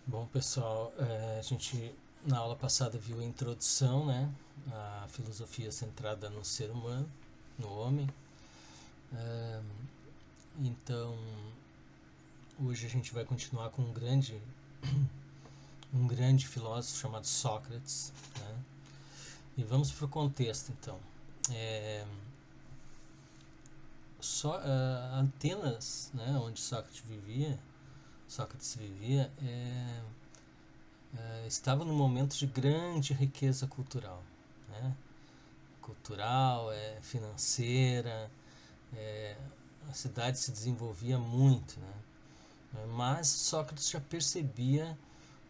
Bom, pessoal, a gente na aula passada viu a introdução, né? A filosofia centrada no ser humano, no homem. É, então, hoje a gente vai continuar com um grande filósofo chamado Sócrates, né? E vamos para o contexto, então. É, Atenas, né, onde Sócrates vivia, estava num momento de grande riqueza cultural, né? Cultural, financeira, é, a cidade se desenvolvia muito, né? Mas Sócrates já percebia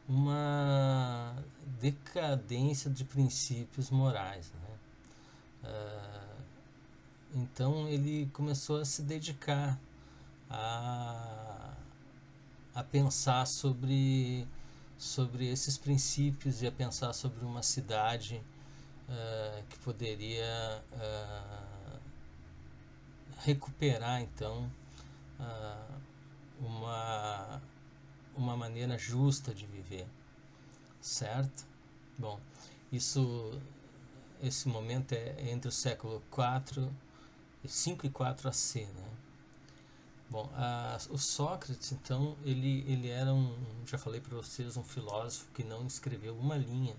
uma decadência de princípios morais, né? Então ele começou a se dedicar a, a pensar sobre esses princípios e a pensar sobre uma cidade que poderia recuperar então uh, uma, uma maneira justa de viver, certo? Bom, isso, esse momento é entre o século 5 e 4 AC, né? Bom, o Sócrates, então, ele era já falei para vocês, um filósofo que não escreveu uma linha.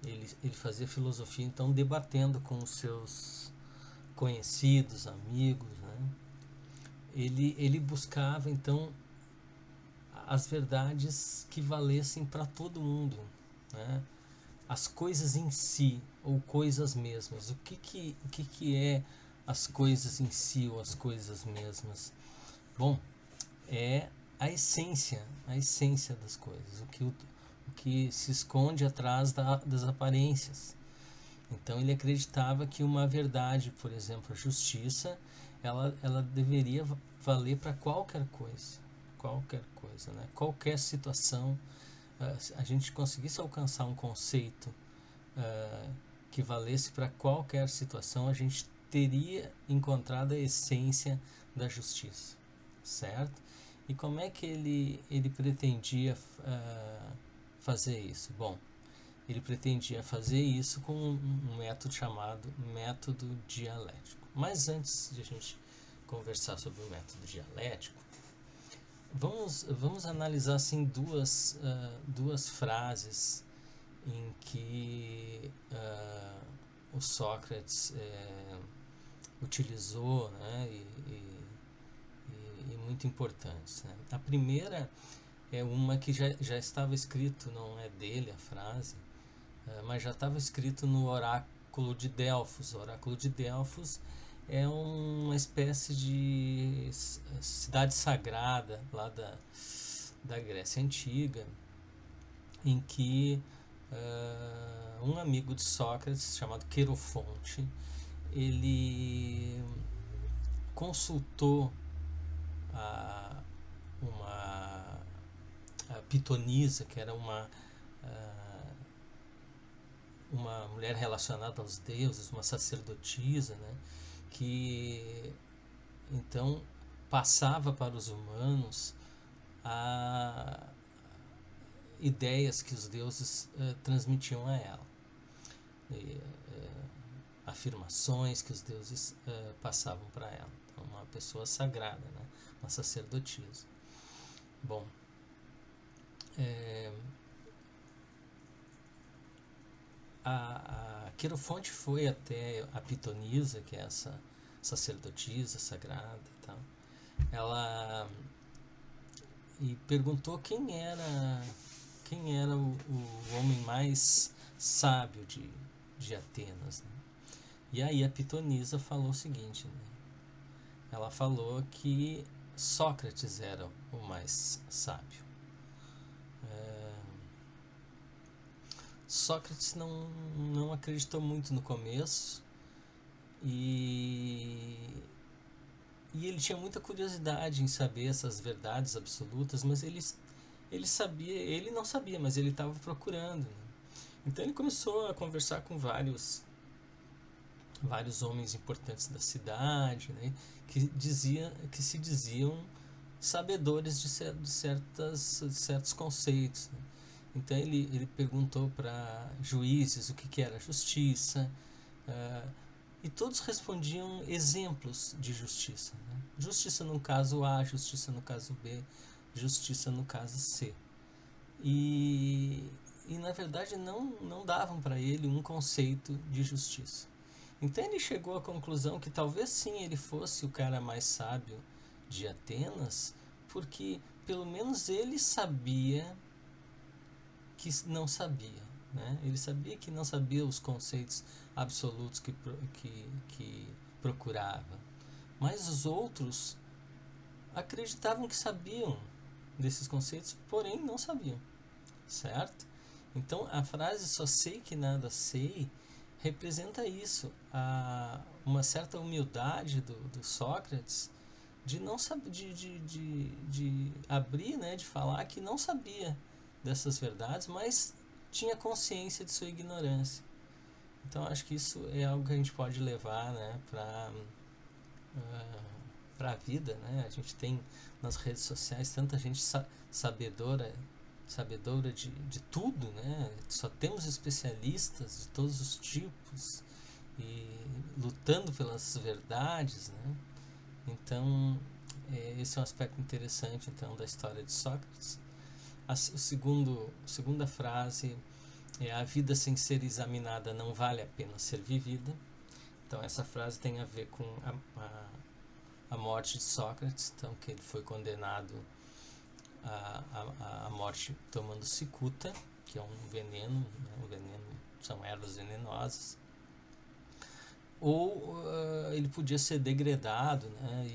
Ele fazia filosofia, então, debatendo com os seus conhecidos, amigos, né? Ele buscava, então, as verdades que valessem para todo mundo, né? As coisas em si, ou coisas mesmas. O que é as coisas em si ou as coisas mesmas? Bom, é a essência das coisas, o que se esconde atrás das aparências. Então ele acreditava que uma verdade, por exemplo, a justiça, ela deveria valer para qualquer coisa, né? Qualquer situação, se a gente conseguisse alcançar um conceito que valesse para qualquer situação, a gente teria encontrado a essência da justiça, certo? E como é que ele pretendia fazer isso? Bom, ele pretendia fazer isso com um método chamado método dialético. Mas antes de a gente conversar sobre o método dialético, vamos analisar assim duas frases em que o Sócrates utilizou, né, e muito importantes. Né? A primeira é uma que já estava escrito, não é dele a frase, mas já estava escrito no oráculo de Delfos. O oráculo de Delfos é uma espécie de cidade sagrada lá da Grécia Antiga, em que um amigo de Sócrates, chamado Querofonte, ele consultou a, uma a pitonisa, que era uma mulher relacionada aos deuses, uma sacerdotisa, né, que então passava para os humanos a ideias que os deuses transmitiam a ela, e, afirmações que os deuses passavam para ela. Então, uma pessoa sagrada, né, uma sacerdotisa. Bom, a Querofonte foi até a Pitonisa, que é essa sacerdotisa sagrada e tal. Ela e perguntou quem era o homem mais sábio de Atenas. Né? E aí a Pitonisa falou o seguinte, né? Ela falou que Sócrates era o mais sábio. Sócrates não acreditou muito no começo e, e ele tinha muita curiosidade em saber essas verdades absolutas, mas ele não sabia, mas ele estava procurando. Né? Então ele começou a conversar com vários homens importantes da cidade, né, que se diziam sabedores de certos conceitos, né? Então ele perguntou para juízes o que era justiça, e todos respondiam exemplos de justiça, né? Justiça no caso A, justiça no caso B, justiça no caso C. E na verdade não davam para ele um conceito de justiça. Então ele chegou à conclusão que talvez sim ele fosse o cara mais sábio de Atenas, porque pelo menos ele sabia que não sabia, né? Ele sabia que não sabia os conceitos absolutos que procurava, mas os outros acreditavam que sabiam desses conceitos, porém não sabiam, certo? Então a frase "só sei que nada sei" representa isso, uma certa humildade do Sócrates de não saber, de abrir, né, de falar que não sabia dessas verdades, mas tinha consciência de sua ignorância. Então acho que isso é algo que a gente pode levar, né, para a vida, né? A gente tem nas redes sociais tanta gente sabedora de tudo, né? Só temos especialistas de todos os tipos e lutando pelas verdades, né? Então esse é um aspecto interessante então da história de Sócrates. A segunda frase é: a vida sem ser examinada não vale a pena ser vivida. Então essa frase tem a ver com a morte de Sócrates, então que ele foi condenado à morte tomando cicuta, que é um veneno, né? São ervas venenosas. Ou ele podia ser degradado, né?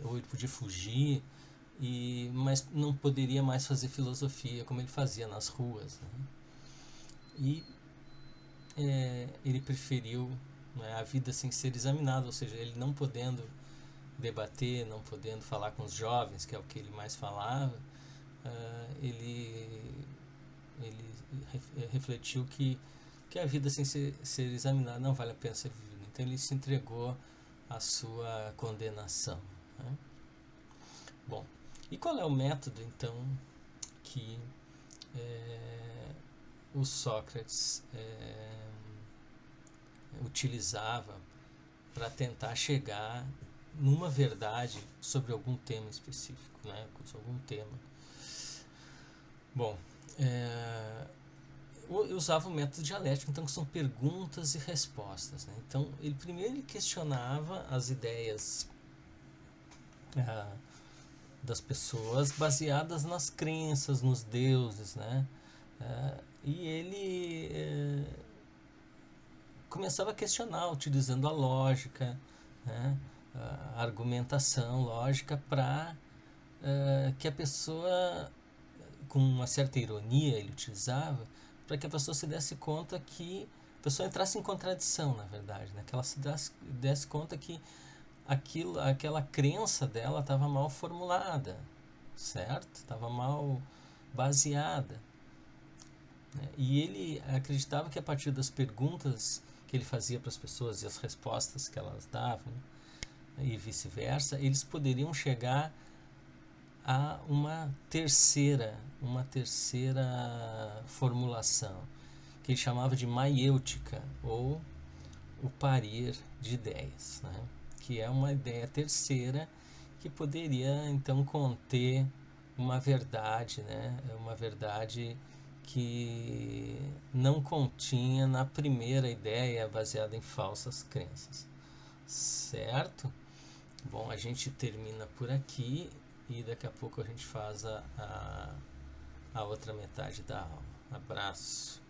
Ou ele podia fugir, mas não poderia mais fazer filosofia como ele fazia nas ruas, né? E ele preferiu, né, a vida sem ser examinado, ou seja, ele não podendo debater, não podendo falar com os jovens, que é o que ele mais falava, ele refletiu que a vida sem ser examinada não vale a pena ser vivida. Então ele se entregou à sua condenação, né? Bom, e qual é o método então que o Sócrates utilizava para tentar chegar numa verdade sobre algum tema específico, né? Sobre algum tema. Bom, eu usava o método dialético, então, que são perguntas e respostas, né? Então, ele primeiro questionava as ideias das pessoas baseadas nas crenças, nos deuses, né? E ele começava a questionar, utilizando a lógica, né? A argumentação lógica para que a pessoa, com uma certa ironia ele utilizava, para que a pessoa se desse conta que a pessoa entrasse em contradição, na verdade, né? Que ela se desse conta que aquela crença dela estava mal formulada, certo? Estava mal baseada, né? E ele acreditava que a partir das perguntas que ele fazia para as pessoas e as respostas que elas davam, né, e vice-versa, eles poderiam chegar a uma terceira formulação, que ele chamava de maiêutica, ou o parir de ideias, né? Que é uma ideia terceira que poderia então conter uma verdade, né? Uma verdade que não continha na primeira ideia baseada em falsas crenças, certo? Bom, a gente termina por aqui e daqui a pouco a gente faz a outra metade da aula. Abraço.